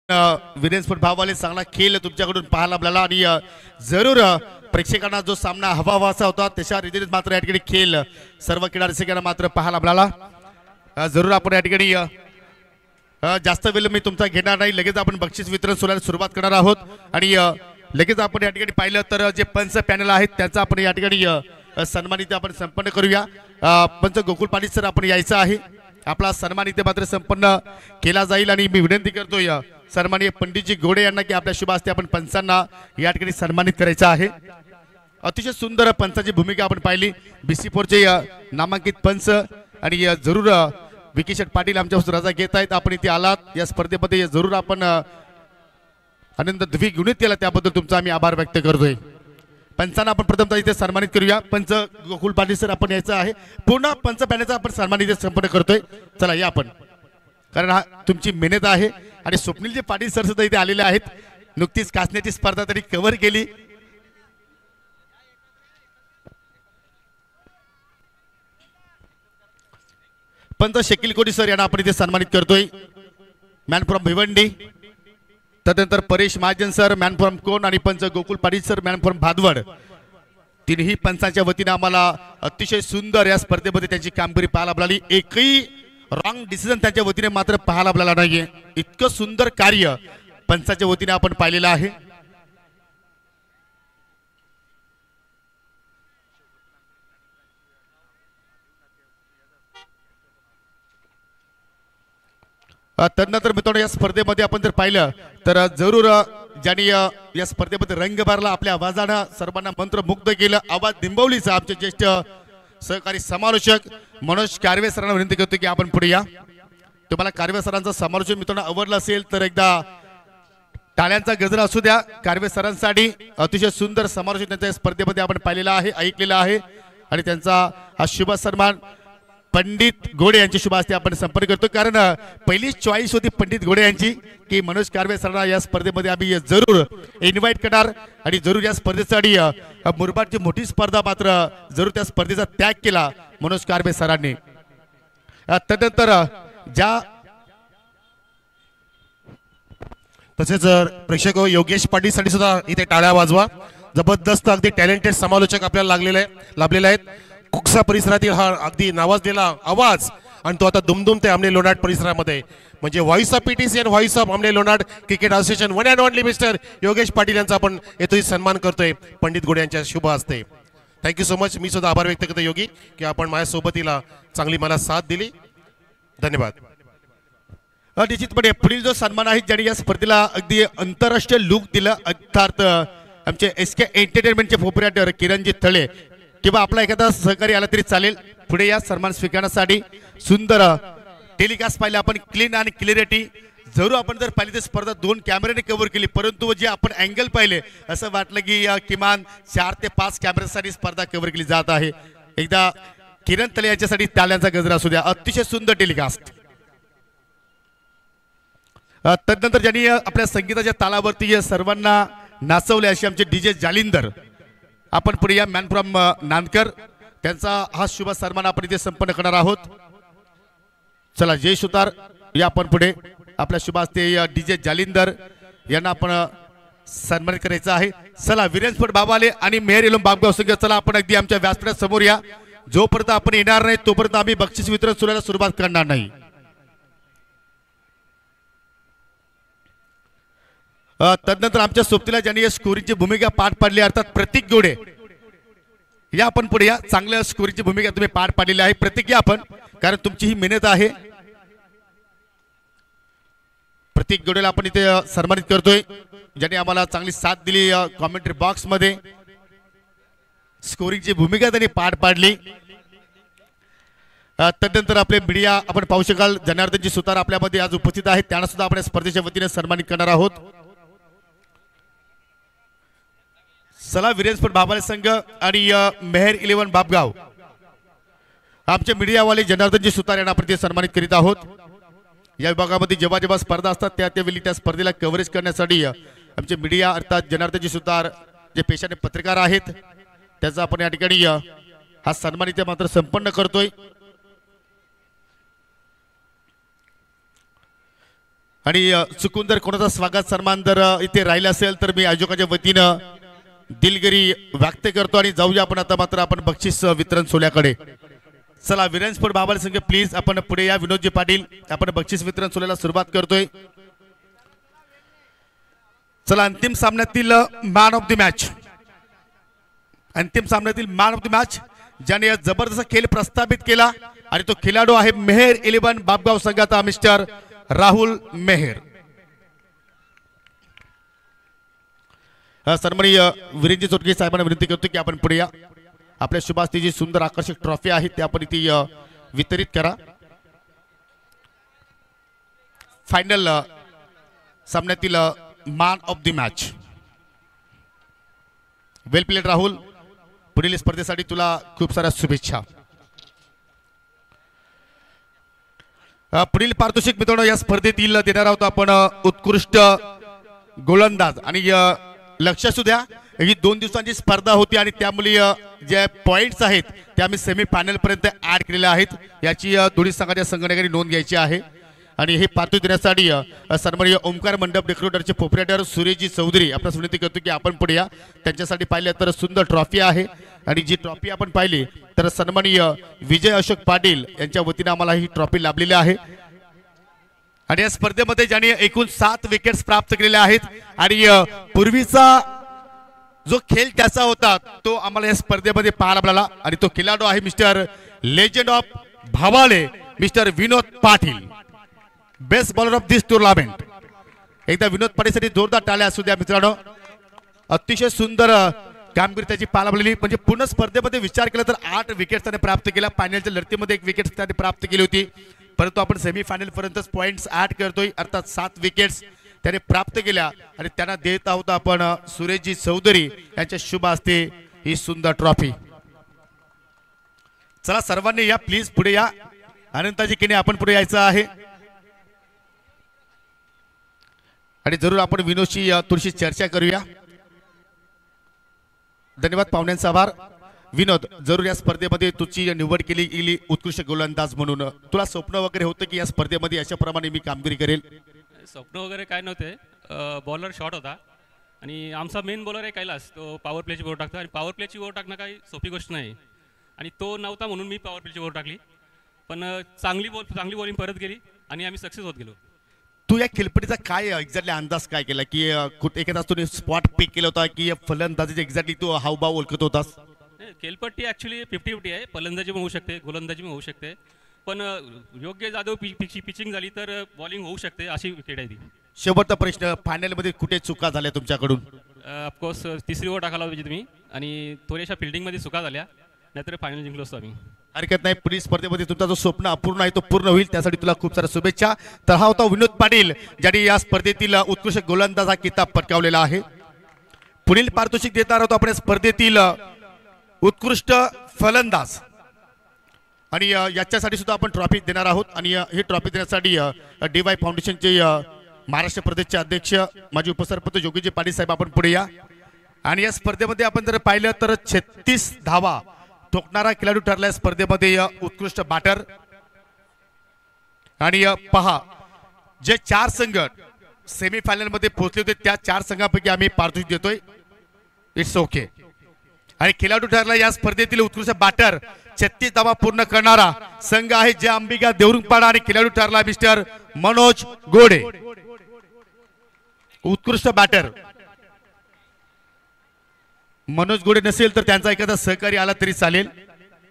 विनेस्फोट भाववाले चांगला खेळ तुमच्याकडून पाहायला मिळाला आणि जरूर प्रेक्षकांना जो सामना हवाहवासा होता त्याच्या रीतीने मात्र या ठिकाणी खेळ सर्व क्रीडा रसिकांना मात्र पाहायला मिळाला। जरूर आपण या ठिकाणी जास्त वेळ मी तुमचा घेणार नाही, लगेच आपण बक्षीस वितरण सुरुवात करणार आहोत आणि लगेच आपण या ठिकाणी पाहिलं तर जे पंच पॅनल आहेत त्यांचा आपण या ठिकाणी सन्मानित आपण संपन्न करूया। पंच गोकुळ पाटील सर आपण यायचं आहे, आपला सन्मान इथे मात्र संपन्न केला जाईल आणि मी विनंती करतोय सन्माननीय पंडितजी घोडे यांना की आपल्या शुभ हस्ते आपण पंचांना या ठिकाणी सन्मानित करायचं आहे। अतिशय सुंदर पंचाची भूमिका आपण पाहिली, BC4चे नामांकित पंच आणि जरूर विकी शेठ पाटील आमच्यापासून रजा घेत आहेत, आपण इथे आलात या स्पर्धेमध्ये जरूर आपण आनंद द्विगुणित केला त्याबद्दल तुमचा आम्ही आभार व्यक्त करतोय। पंचांना आपण प्रथमतः इथे सन्मानित करूया। पंच गोकुळ पाटील सर आपण यायचं आहे, पूर्ण पंच पॅनलचा आपण सन्मान इथे संपन्न करतोय। चला या आपण, कारण हा तुमची मेहनत आहे आणि स्वप्नीलजी पाटील सर सुद्धा इथे आलेले आहेत, नुकतीच कासण्याची स्पर्धा तरी कव्हर केली। पंच शकील कोटी सर यांना आपण इथे सन्मानित करतोय, मॅन फ्रॉम भिवंडी। तदनंतर Paresh Mahajan sir man from कोण आणि पंच Gokul Patil sir man from Bhadwad, तिन्ही पंचांच्या वतीने आम्हाला अतिशय सुंदर या स्पर्धेमध्ये त्यांची कामगिरी पाहायला मिळाली। एकही रॉंग डिसिजन त्यांच्या वतीने मात्र पाहायला मिळाला नाहीये, इतकं सुंदर कार्य पंचांच्या वतीने आपण पाहिलेलं आहे। तदनंतर मित्रांनो या स्पर्धेमध्ये आपण जर पाहिलं तर जरूर ज्यांनी या स्पर्धेमध्ये रंग भरला, आपल्या आवाजानं सर्वांना मंत्रमुग्ध केलं, आवाज दिंबवलीचा आमचे ज्येष्ठ सहकारी समालोचक मनोज कारवे सरांना विनंती करतो की आपण पुढे या। तुम्हाला कारवे सरांचं समालोचन मित्रांनो आवडलं असेल तर एकदा टाळ्यांचा गजर असू द्या कारवे सरांसाठी। अतिशय सुंदर समालोचन त्यांच्या स्पर्धेमध्ये आपण पाहिलेलं आहे, ऐकलेलं आहे आणि त्यांचा हा शुभ सन्मान पंडित घोडे यांच्या शुभ हस्ते आपण संपर्क करतो, कारण पहिलीच चॉईस होती पंडित घोडे यांची की मनोज कारवे सरांना या स्पर्धेमध्ये आम्ही जरूर इन्व्हाइट करणार आणि जरूर या स्पर्धेसाठी मुरबाडची मोठी स्पर्धा मात्र जरूर त्या स्पर्धेचा त्याग केला मनोज कारवे सरांनी। तदनंतर ज्या तसेच प्रेक्षक योगेश पाटील साठी सुद्धा इथे टाळ्या वाजवा, जबरदस्त अगदी टॅलेंटेड समालोचक आपल्याला लाभलेले आहेत। कुकसा परिसरातील हा अगदी नावाजलेला आवाज आणि तो आता दुमदुमते आमने लोणाट परिसरामध्ये, म्हणजे व्हॉइस ऑफ PTC आणि voice of Amne Lonat cricket association one and only mister Yogesh Patil यांचा आपण येथोही सन्मान करतोय पंडित घोडे यांच्या शुभ हस्ते। Thank you so much. मी सुद्धा आभार व्यक्त करतो योगी की आपण माझ्या सोबतीला चांगली मला साथ दिली, धन्यवाद। निश्चितपणे पुढील जो सन्मान आहे ज्यांनी या स्पर्धेला अगदी आंतरराष्ट्रीय लुक दिलं, अर्थात आमचे SK एंटरटेनमेंटचे प्रोप्रायटर किरणजी थळे किंवा आपला एखादा सहकारी आला तरी चालेल, पुढे या सन्मान स्वीकारण्यासाठी। सुंदर टेलिकास्ट पाहिलं आपण, क्लीन आणि क्लिअरिटी जरूर आपण जर पाहिली तर स्पर्धा 2 कॅमेऱ्याने कव्हर केली, परंतु जे आपण अँगल पाहिले असं वाटलं की किमान 4 ते 5 कॅमेऱ्यासाठी स्पर्धा कव्हर केली जात आहे। एकदा किरण तले यांच्यासाठी टाळ्यांचा गजर असू द्या, अतिशय सुंदर टेलिकास्ट। तदनंतर ज्यांनी आपल्या संगीताच्या तालावरती सर्वांना नाचवले असे आमचे DJ जालिंदर, आपण पुढे या मॅन फ्रॉम नांदकर, त्यांचा हा शुभ सन्मान आपण इथे संपन्न करणार आहोत। चला जय सुतार या आपण पुढे, आपल्या शुभ हस्ते DJ जालिंदर यांना आपण सन्मानित करायचं आहे। चला विरेंद्र बाबाले आणि मेहर इलम बाबगाव संघ, चला आपण अगदी आमच्या व्यासपीठा समोर या, जोपर्यंत आपण येणार नाही तोपर्यंत आम्ही बक्षीस वितरण सुरुवात करणार नाही। तदनंतर आमच्या सोबतीला ज्यांनी या स्कोरिंगची भूमिका पार पाडली, अर्थात प्रतीक घोडे या आपण पुढे या, चांगल्या स्कोरिंगची भूमिका तुम्ही पार पाडलेली आहे प्रतीक या आपण, कारण तुमची ही मेहनत आहे। प्रतीक घोडेला आपण इथे सन्मानित करतोय, ज्यांनी आम्हाला चांगली साथ दिली कॉमेंट्री बॉक्स मध्ये, स्कोरिंगची भूमिका त्यांनी पार पाडली। तदनंतर आपले मीडिया आपण पाहू शकाल, जनार्दनजी सुतार आपल्यामध्ये आज उपस्थित आहेत, त्यांना सुद्धा आपण स्पर्धेच्या वतीने सन्मानित करणार आहोत। चला विरेंद्र बाबाले संघ आणि मेहर 11 बाबगाव, आमचे मीडियावाले जनार्दनजी सुतार यांना आपण सन्मानित करीत आहोत। या विभागामध्ये जेव्हा जेव्हा स्पर्धा असतात त्यावेळी त्या स्पर्धेला कव्हरेज करण्यासाठी आमचे मीडिया अर्थात जनार्दनजी सुतार जे पेशाने पत्रकार आहेत त्याचा आपण या ठिकाणी हा सन्मान इथे मात्र संपन्न करतोय। आणि चुकून जर कोणाचा स्वागत सन्मान जर इथे राहिला असेल तर मी आयोजकाच्या वतीनं दिलगिरी व्यक्त करतो आणि जाऊया आपण आता मात्र आपण बक्षीस वितरण सोहळ्याकडे. चला विरेंज स्पोर्ट बाबाल संघ प्लीज आपण पुढे या. विनोदजी पाटील आपण बक्षीस वितरण सोहळ्याला सुरुवात करतोय. चला अंतिम सामन्यातील मॅन ऑफ द मॅच, अंतिम सामन्यातील मॅन ऑफ द मॅच ज्याने जबरदस्त खेळ प्रस्थापित केला आणि तो खेळाडू आहे मेहर 11 बापगाव संघाचा मिस्टर राहुल मेहर. सन्माननीय विरेंजी चोटगे साहेबांना विनंती करतो की आपण पुढे या. आपल्या शुभास्ती जी सुंदर आकर्षक ट्रॉफी आहे ते आपण इथे वितरित करा. फायनल सामन्यातील man of the match. Well played Rahul, पुढील स्पर्धेसाठी तुला खूप साऱ्या शुभेच्छा. पुढील पारितोषिक मित्रांनो या स्पर्धेतील देणार आहोत आपण उत्कृष्ट गोलंदाज. आणि लक्ष असू द्या ही 2 दिवसांची स्पर्धा होती आणि त्यामुळे जे पॉइंट्स आहेत ते आम्ही सेमी फायनल पर्यंत ऍड केलेले आहेत. याची दोन्ही संघाच्या संघटनांनी नोंद घ्यायची आहे. आणि हे पारितोषिक देण्यासाठी सन्माननीय ओमकार मंडप डेकोरेटरचे प्रोप्रायटर सुरेशजी चौधरी आपल्याला विनंती करतो की आपण पुढे या. त्यांच्यासाठी पाहिलं तर सुंदर ट्रॉफी आहे आणि जी ट्रॉफी आपण पाहिली तर सन्माननीय विजय अशोक पाटील यांच्या वतीने आम्हाला ही ट्रॉफी लाभलेली आहे. आणि या स्पर्धेमध्ये ज्यांनी एकूण 7 विकेट्स प्राप्त केलेल्या आहेत आणि पूर्वीचा जो खेळ त्याचा होता तो आम्हाला या स्पर्धेमध्ये पाहायला मिळाला. आणि तो खेळाडू आहे मिस्टर लेजंड ऑफ भावाले mister Vinod Patil, best bowler of this tournament. एकदा विनोद पाटीलसाठी जोरदार टाळ्या असू द्या मित्रांनो. अतिशय सुंदर कामगिरी त्याची पाहायला मिळाली. म्हणजे पूर्ण स्पर्धेमध्ये विचार केला तर 8 विकेट्स त्याने प्राप्त केला. फायनलच्या लढतीमध्ये 1 विकेट त्याने प्राप्त केली होती, परंतु आपण सेमी फायनल पर्यंतच पॉइंट्स ऍड करतोय. अर्थात 7 विकेट्स त्याने प्राप्त केल्या आणि त्यांना देत आहोत आपण सुरेशजी चौधरी यांच्या शुभ हस्ते ही सुंदर ट्रॉफी. चला सर्वांनी या प्लीज पुढे या. अनंताजी किने आपण पुढे यायचं आहे आणि जरूर आपण विनोदशी थोडीशी चर्चा करूया. धन्यवाद पाहुण्यांचा आभार. विनोद, जरूर या स्पर्धेमध्ये तुझी निवड केली गेली उत्कृष्ट गोलंदाज म्हणून. तुला स्वप्न वगैरे होतं की या स्पर्धेमध्ये अशा प्रमाणे मी कामगिरी करेल? स्वप्न वगैरे काय नव्हते. बॉलर शॉट होता आणि आमचा मेन बॉलर आहे कैलास, तो पॉवर प्लेची ओव्हर टाकतो आणि पॉवर प्लेची ओव्हर टाकणं काही सोपी गोष्ट नाही. आणि तो नव्हता म्हणून मी पॉवर प्लेची ओव्हर टाकली, पण चांगली बॉलिंग परत गेली आणि आम्ही सक्सेस होत गेलो. तू या खेळपट्टीचा काय एक्झॅक्टली अंदाज काय केला की कुठे एखादा तुम्ही स्पॉट पिक केला होता की फलंदाजीचे एक्झॅक्टली तू हावभाव ओळखत होतास? खेळपट्टी ॲक्च्युली 50-50 आहे. फलंदाजी पण होऊ शकते, गोलंदाजी पण होऊ शकते, पण योग्य जाधव पिचिंग झाली तर बॉलिंग होऊ शकते अशी विकेट आहे ती. शेवटचा प्रश्न, फायनलमध्ये कुठे चुका झाल्या तुमच्याकडून? ऑफकोर्स तिसरी ओव्हर टाकायला पाहिजे तुम्ही आणि थोड्याशा फिल्डिंगमध्ये चुका झाल्या, नाहीतर फायनल जिंकलो असतो आम्ही. हरकत नाही. पुढील स्पर्धेमध्ये तुमचा जो स्वप्न अपूर्ण आहे तो पूर्ण होईल, त्यासाठी तुला खूप साऱ्या शुभेच्छा. तर हा होता विनोद पाटील ज्यांनी या स्पर्धेतील उत्कृष्ट गोलंदाज हा किताब पटकावलेला आहे. पुढील पारितोषिक देणार आहोत आपण स्पर्धेतील उत्कृष्ट फलंदाज आणि याच्यासाठी सुद्धा आपण ट्रॉफी देणार आहोत. आणि ही ट्रॉफी देण्यासाठी DY फाउंडेशनचे महाराष्ट्र प्रदेशचे अध्यक्ष माजी उपसरपंच योगीजी पाटील साहेब आपण पुढे या. आणि या स्पर्धेमध्ये आपण जर पाहिलं तर 36 धावा ठोकणारा खेळाडू ठरला स्पर्धेमध्ये उत्कृष्ट बॅटर. आणि पहा जे 4 संघ सेमी फायनल मध्ये पोहोचले होते त्या 4 संघांपैकी आम्ही पारितोषिक देतोय. It's okay. आणि खेळाडू ठरला या स्पर्धेतील उत्कृष्ट बॅटर 36 धावा पूर्ण करणारा संघ आहे जे अंबिका देवरुंगपाडा आणि खेळाडू ठरला मिस्टर मनोज गोडे, उत्कृष्ट बॅटर. मनोज गोडे नसेल तर त्यांचा एखादा सहकारी आला तरी चालेल.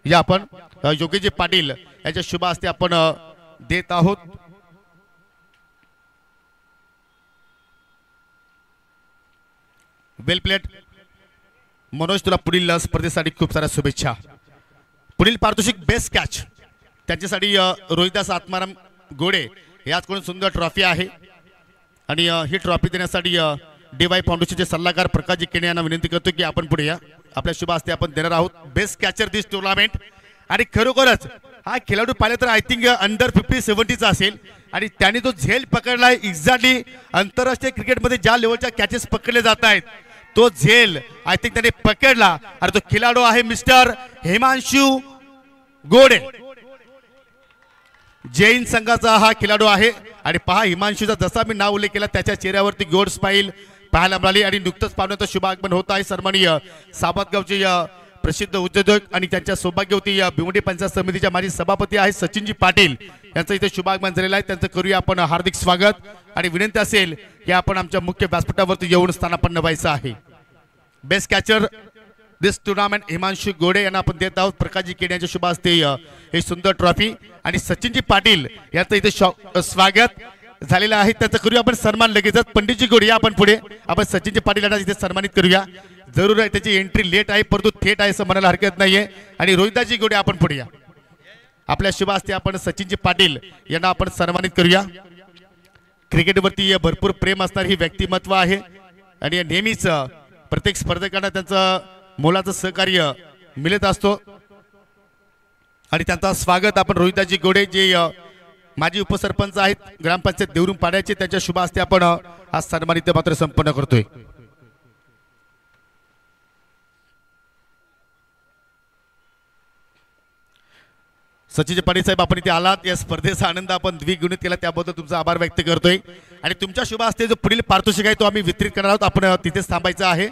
या आपण योगीजी पाटील यांच्या शुभ हस्ते आपण देत आहोत. वेल प्लेट मनोज, तुला पुढील स्पर्धेसाठी खूप साऱ्या शुभेच्छा. पुढील पारितोषिक बेस्ट कॅच त्यांच्यासाठी रोहिदास आत्माराम गोडे याचकडून सुंदर ट्रॉफी आहे. आणि ही ट्रॉफी देण्यासाठी DY फाउंडेशनचे सल्लागार प्रकाशजी केणे यांना विनंती करतो की आपण पुढे या. आपल्या शुभ हस्ते आपण देणार आहोत बेस्ट कॅचर दिस टुर्नामेंट. आणि खरोखरच हा खेळाडू पाहिलं तर आय थिंक अंडर 50-70चा असेल आणि त्याने जो झेल पकडलाय एक्झॅक्टली आंतरराष्ट्रीय क्रिकेटमध्ये ज्या लेवलच्या कॅचेस पकडले जात आहेत तो झेल आय थिंक त्याने पकडला. आणि तो खेळाडू आहे मिस्टर हिमांशू गोडे. जैन संघाचा हा खेळाडू आहे आणि पहा हिमांशूचा जसा मी नाव उल्लेख केला त्याच्या चेहऱ्यावरती गोड स्माईल पाहायला मिळाली आणि नुकतंच पाहुण्याचं शुभागमन होत आहे. सन्माननीय साबतगावचे प्रसिद्ध उद्योजक आणि त्यांच्या सौभाग्यवती भिवंडी पंचायत समितीच्या माजी सभापती आहे सचिनजी पाटील यांचं इथे शुभागमन झालेलं आहे. त्यांचं करूया आपण हार्दिक स्वागत आणि विनंती असेल की आपण आमच्या मुख्य व्यासपीठावरती येऊन स्थानापन्न व्हायचं आहे. बेस्ट कॅचर दिस टुर्नामेंट हिमांशू गोडे यांना आपण देत आहोत. प्रकाशजी केड यांच्या शुभ हस्ते ही सुंदर ट्रॉफी आणि सचिनजी पाटील यांचं इथे स्वागत झालेलं आहे. त्याचं करूया आपण सन्मान लगेचच. पंडितजी गोडे या आपण पुढे. आपण सचिनजी पाटील यांना इथे सन्मानित करूया. जरूर आहे त्याची एंट्री लेट आहे परंतु थेट आहे असं म्हणायला हरकत नाहीये. आणि रोहिदासजी गोडे आपण पुढे या. आपल्या शुभ हस्ते आपण सचिनजी पाटील यांना आपण सन्मानित करूया. क्रिकेटवरती भरपूर प्रेम असणारी ही व्यक्तिमत्व आहे आणि नेहमीच प्रत्येक स्पर्धकांना त्यांचं मोलाचं सहकार्य मिळत असतो आणि त्यांचं स्वागत आपण रोहिदासजी गोडे जे माजी उपसरपंच आहेत ग्रामपंचायत देवरून पाड्याचे त्यांच्या शुभ हस्ते आपण आज सन्मानित मात्र संपन्न करतोय. सचिन पाटील साहेब आपण इथे आलात. या स्पर्धेचा आनंद आपण द्विगुणित केला त्याबद्दल तुमचा आभार व्यक्त करतोय आणि तुमच्या शुभ हस्ते जो पुढील पारितोषिक आहे तो आम्ही वितरित करणार आहोत. आपण तिथेच थांबायचं आहे.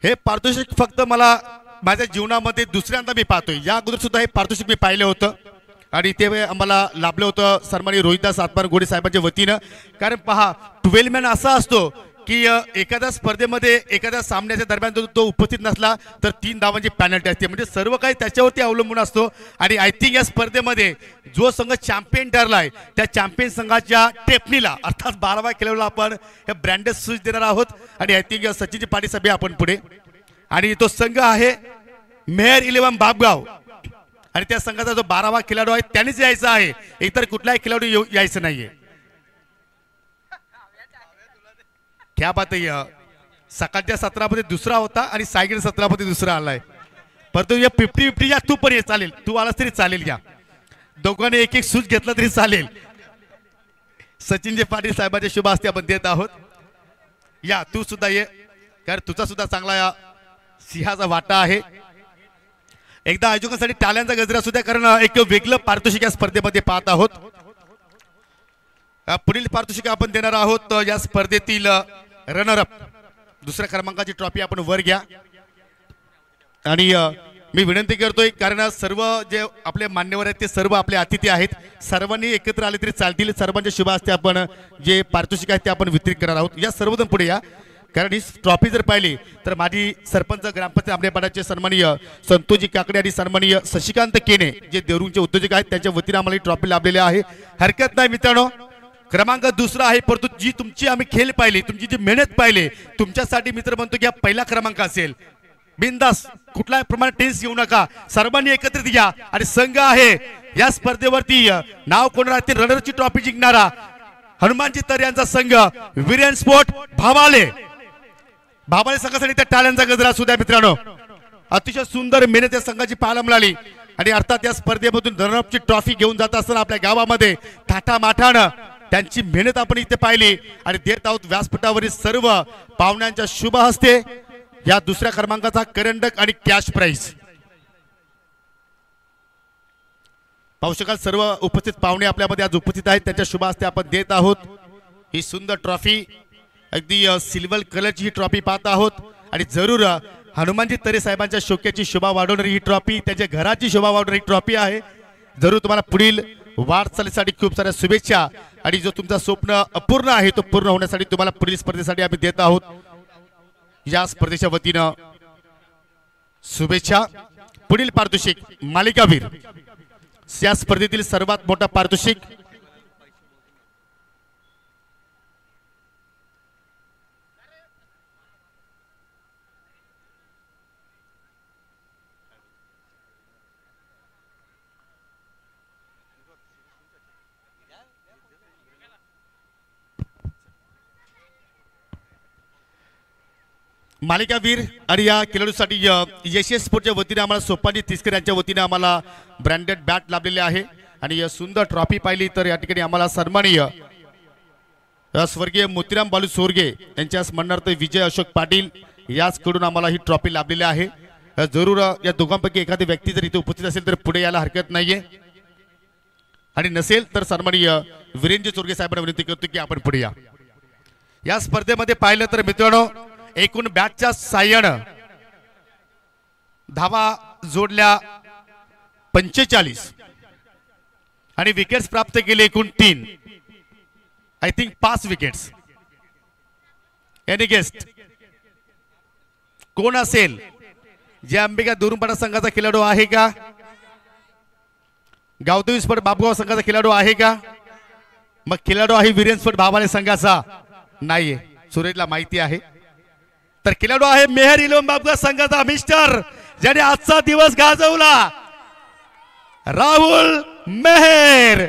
हे पारितोषिक फक्त मला माझ्या जीवनामध्ये दुसऱ्यांदा मी पाहतोय. या अगोदर सुद्धा हे पारितोषिक मी पाहिलं होतं आणि ते आम्हाला लाभलं होतं सन्माननीय रोहिदास आत्मार गोडे साहेबांच्या वतीनं. कारण पहा 12 मॅन असा असतो की एखाद्या स्पर्धेमध्ये एखाद्या सामन्याच्या दरम्यान तो उपस्थित नसला तर 3 धावांची पॅनल्टी असते. म्हणजे सर्व काही त्याच्यावरती अवलंबून असतो आणि आय थिंक या स्पर्धेमध्ये जो संघ चॅम्पियन ठरलाय त्या चॅम्पियन संघाच्या टेपनीला अर्थात 12व्या खेळाडूला आपण हे ब्रँडेड शूज देणार आहोत आणि आय थिंक सचिनजी पाटील साहेब आपण पुढे. आणि तो संघ आहे मेहर 11 बापगाव आणि त्या संघाचा जो 12वा खेळाडू आहे त्यानेच यायचा आहे. इतर कुठलाही खेळाडू यायचं नाहीये. क्या बात आहे. सकाळच्या सत्रामध्ये दुसरा होता आणि सायगड सत्रामध्ये दुसरा आलाय. परंतु या 50-50 या तू पण ये चालेल. तू आलास तरी चालेल. या दोघांनी एक सूज घेतला तरी चालेल. सचिनजी पाटील साहेबांच्या शुभ हस्ते आपण देत आहोत. या तू सुद्धा ये कारण तुझा सुद्धा चांगला या सिंहाचा वाटा आहे. एकदा आयोजकांसाठी टाळ्यांचा गजरा सुद्धा कारण एक वेगळं पारितोषिक या स्पर्धेमध्ये पाहत आहोत. पुढील पारितोषिक आपण देणार आहोत या स्पर्धेतील रनर अप दुसऱ्या क्रमांकाची ट्रॉफी आपण वर घ्या. आणि मी विनंती करतोय कारण सर्व जे आपले मान्यवर आहेत ते सर्व आपले अतिथी आहेत. सर्वांनी एकत्र आले तरी चालतील. सर्वांच्या शुभ हस्ते आपण जे पारितोषिक आहे ते आपण वितरित करणार आहोत. या सर्वजण पुढे या कारण ही ट्रॉफी जर पाहिली तर माजी सरपंच ग्रामपंचायत आंबेपाड्याचे सन्माननीय संतोषजी काकडे आणि सन्माननीय शशिकांत केने जे देवरूंचे उद्योजक आहेत त्यांच्या वतीने आम्हाला ही ट्रॉफी लाभलेली आहे. हरकत नाही मित्रांनो. क्रमांक दुसरा आहे परंतु जी तुमची आम्ही खेळ पाहिली तुमची जी मेहनत पाहिली तुमच्यासाठी मित्र म्हणतो की हा पहिला क्रमांक असेल. बिंदास कुठल्याही प्रमाणे टेन्स घेऊ नका. सर्वांनी एकत्रित घ्या आणि संघ आहे या स्पर्धेवरती नाव कोणाला ते रनरची ट्रॉफी जिंकणारा हनुमानजी तर यांचा संघ वीरेन स्पोर्ट भावाले संघासाठी त्या टाळ्यांचा गजरा सुद्धा मित्रांनो. अतिशय सुंदर मेहनत या संघाची पाहायला मिळाली आणि अर्थात या स्पर्धेमधून रनरअपची ट्रॉफी घेऊन जात असताना आपल्या गावामध्ये थाटामाटानं त्यांची मेहनत आपण इथे पाहिली आणि देत आहोत व्यासपीठावरील सर्व पाहुण्यांच्या शुभ हस्ते या दुसऱ्या क्रमांकाचा करंडक आणि कॅश प्राइज. पाहू शकाल सर्व उपस्थित पाहुणे आपल्यामध्ये आज उपस्थित आहेत त्यांच्या शुभ हस्ते आपण देत आहोत ही सुंदर ट्रॉफी. अगदी सिल्वर कलरची ही ट्रॉफी पाहत आहोत आणि जरूर हनुमानजी तरे साहेबांच्या शोक्याची शोभा वाढवणारी ही ट्रॉफी त्याच्या घराची शोभा वाढवणारी ट्रॉफी आहे. जरूर तुम्हाला पुढील वाटचालीसाठी खूप साऱ्या शुभेच्छा आणि जो तुमचा स्वप्न अपूर्ण आहे तो पूर्ण होण्यासाठी तुम्हाला पुढील स्पर्धेसाठी आम्ही देत आहोत. या स्पर्धेच्या वतीनं शुभेच्छा. पुढील पारितोषिक मालिकावीर या स्पर्धेतील सर्वात मोठा पारितोषिक मालिकावीर आणि या खेळाडूसाठी यशस्वी स्पोर्टच्या वतीने आम्हाला सोपानी तिसकर यांच्या वतीने आम्हाला ब्रँडेड बॅट लाभलेले आहे आणि सुंदर ट्रॉफी पाहिली तर या ठिकाणी आम्हाला सन्माननीय स्वर्गीय मोतीराम बालू सोरगे यांच्या स्मरणार्थ विजय अशोक पाटील याचकडून आम्हाला ही ट्रॉफी लाभलेली आहे. जरूर या दोघांपैकी एखादी व्यक्ती जर इथे उपस्थित असेल तर पुढे यायला हरकत नाहीये. आणि नसेल तर सन्माननीय वीरेंद्र चोरगे साहेबांना विनंती करतो की आपण पुढे या. या स्पर्धेमध्ये पाहिलं तर मित्रांनो एकूण बॅटच्या साह्यानं धावा जोडल्या 45 आणि विकेट्स प्राप्त केले एकूण 3. I think 5 wickets. Any guest कोण असेल? जे अंबिका दुरुंपाडा संघाचा खेळाडू आहे का? गावदेवी स्पर्ट बाबगाव संघाचा खेळाडू आहे का? मग खेळाडू आहे वीरेंद्र स्पर्ट बाबाने संघाचा नाहीये, सुरेशला माहिती आहे. तर खेळाडू आहे मेहर इलेवन बाबगाव संघाचा मिस्टर ज्याने आजचा दिवस गाजवला, राहुल मेहर,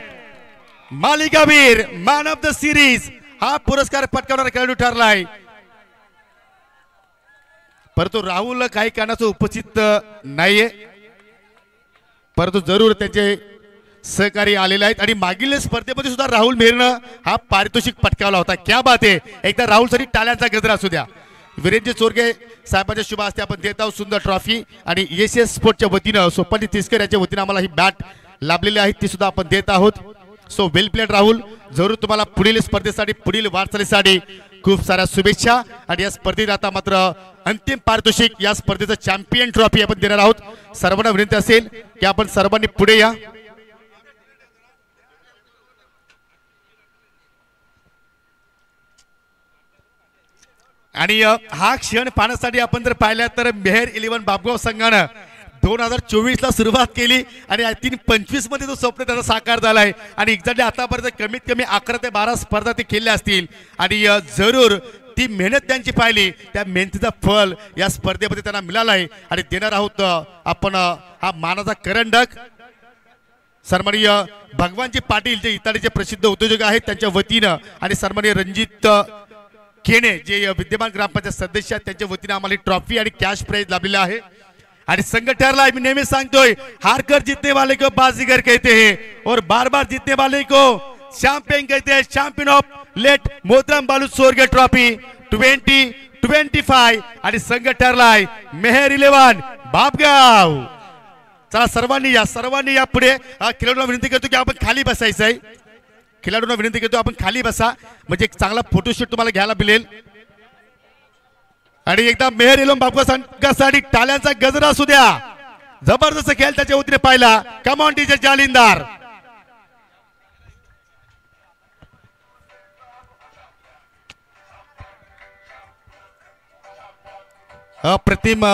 मालिकावीर, मॅन ऑफ द सिरीज हा पुरस्कार पटकावणारा खेळाडू ठरलाय. परंतु राहुल काही कारणाचं उपस्थित नाहीये, परंतु जरूर त्यांचे सहकारी आलेले आहेत. आणि मागील स्पर्धेमध्ये सुद्धा राहुल मेहरनं हा पारितोषिक पटकावला होता. क्या बात आहे. एकदा राहुल साठी टाळ्यांचा गजर असू द्या. वीरेंद्र चोरगे साहेबांच्या शुभ हस्ते आपण देत आहोत सुंदर ट्रॉफी आणि एसीएस स्पोर्टच्या वतीनं सोपानी तिसकर याच्या वतीनं आम्हाला ही बॅट लाभलेली आहे ती सुद्धा आपण देत आहोत. So well played Rahul. जरूर तुम्हाला पुढील स्पर्धेसाठी पुढील वाटचालीसाठी खूप साऱ्या शुभेच्छा. आणि या स्पर्धेत आता मात्र अंतिम पारितोषिक या स्पर्धेचं चॅम्पियन ट्रॉफी आपण देणार आहोत. सर्वांना विनंती असेल की आपण सर्वांनी पुढे या. आणि हा क्षण पाहण्यासाठी आपण जर पाहिला तर मेहर इलेवन बाबगाव संघानं 2024 ला सुरुवात केली आणि आय थिंक 25 मध्ये तो स्वप्न त्याचा साकार झालाय. आणि एक्झॅक्टली आतापर्यंत कमीत कमी 11 ते 12 स्पर्धा ते खेळल्या असतील. आणि जरूर ती मेहनत त्यांची पाहिली, त्या मेहनतीचा फळ या स्पर्धेमध्ये त्यांना मिळाला आहे. आणि देणार आहोत आपण हा मानाचा करंडक सन्माननीय भगवानजी पाटील जे इटालीचे प्रसिद्ध उद्योजक आहेत त्यांच्या वतीनं आणि सन्माननीय रणजित केणे जे विद्यमान ग्रामपंचायत सदस्य आहेत त्यांच्या वतीने आम्हाला ट्रॉफी आणि कॅश प्राइज लाभलेला आहे. आणि संघ ठरला, मी नेहमी सांगतोय हारकर जीतने वाले को बाजीगर कहते हैं और बार बार जीतने वाले को चैंपियन कहते हैं. चैंपियन ऑफ लेट मोहतरम बालू सोरगे ट्रॉफी 2025 आणि संघ ठरलाय मेहर इलेवन बाबगाव. चला सर्वांनी या पुढे. खेळाडूंना विनंती करतो की आपण खाली बसायचं आहे. खेळाडूंना विनंती करतो आपण खाली बसा म्हणजे एक चांगला फोटोशूट तुम्हाला घ्यायला मिळेल. आणि एकदा मेहर इलेवन बाबगाव संघासाठी टाळ्यांचा गजरा असू द्या. जबरदस्त खेळ त्याच्या वतीने पाहिला. Come on DJ Jalindar. अप्रतिम